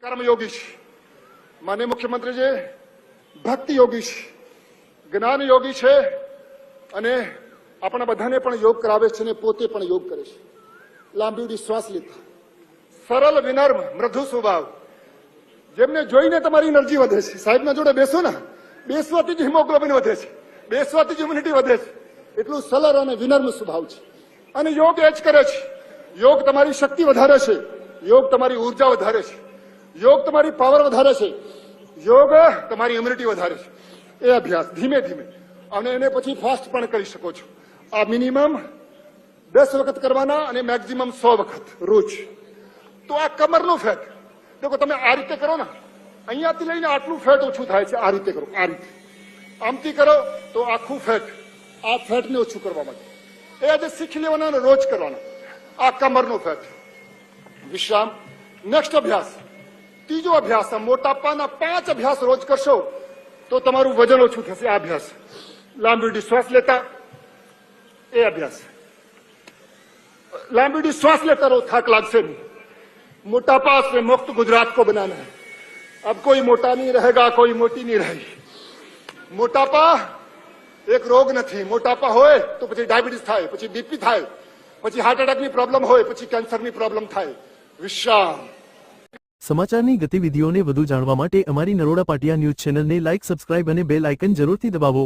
કર્મયોગી છે, માનનીય મુખ્યમંત્રીજી ભક્તિ યોગી છે, જ્ઞાન યોગી છે અને આપણા બધાને પણ યોગ કરાવે છે અને પોતે પણ યોગ કરે છે. લાંબી શ્વાસ લેતા, સરળ વિનમ્ર મૃદુ સ્વભાવ, જેમને જોઈને તમારી એનર્જી વધે છે. સાહેબના જોડે બેસો ને, બેસવાથી જ હિમોગ્લોબિન વધે છે, બેસવાથી જ ઇમ્યુનિટી વધે છે. એટલું સરળ અને વિનમ્ર સ્વભાવ છે અને યોગ એ જ કરે છે. યોગ તમારી શક્તિ વધારે છે, યોગ તમારી ઉર્જા વધારે છે, યોગ તમારી પાવર વધારે છે, યોગ તમારી ઇમ્યુનિટી વધારે છે. એ અભ્યાસ ધીમે ધીમે અને એને પછી ફાસ્ટ પણ કરી શકો છો. આ મિનિમમ 10 વખત કરવાના અને મેક્સિમમ 100 વખત રોજ. તો આ કમરનું ફેટ દેખો, તમે આ રીતે કરો ને, અહીંયાથી લઈને આટલું ફેટ ઓછું થાય છે. આ રીતે કરો, આ રીતે આમથી કરો તો આખું ફેટ, આ ફેટને ઓછું કરવા માટે એ આજે શીખી લેવાના અને રોજ કરવાના. આ કમરનો ફેટ. વિશ્રામ. નેક્સ્ટ અભ્યાસ, ત્રીજો અભ્યાસ, મોટાપાના 5 અભ્યાસ રોજ કરશો તો તમારું વજન ઓછું થશે. આ અભ્યાસ, લાંબી શ્વાસ લેતા, એ અભ્યાસ. લાંબી श्वास लेता रहो, थक लागसे नहीं. मोटापा से मुक्त गुजरात को बनाना है. अब कोई मोटा नहीं रहेगा, कोई मोटी नहीं रहेगी. मोटापा एक रोग નથી. મોટાપા હોય તો પછી ડાયાબિટીસ થાય, પછી બીપી થાય, પછી હાર્ટ એટેકની પ્રોબ્લેમ હોય, પછી કેન્સરની પ્રોબ્લેમ થાય. વિશ્રામ. સમાચારની ગતિવિધિઓને વધુ જાણવા માટે અમારી નરોડા પાટિયા ન્યૂઝ ચેનલને લાઇક, સબસ્ક્રાઇબ અને બેલ આઇકન જરૂરથી દબાવો.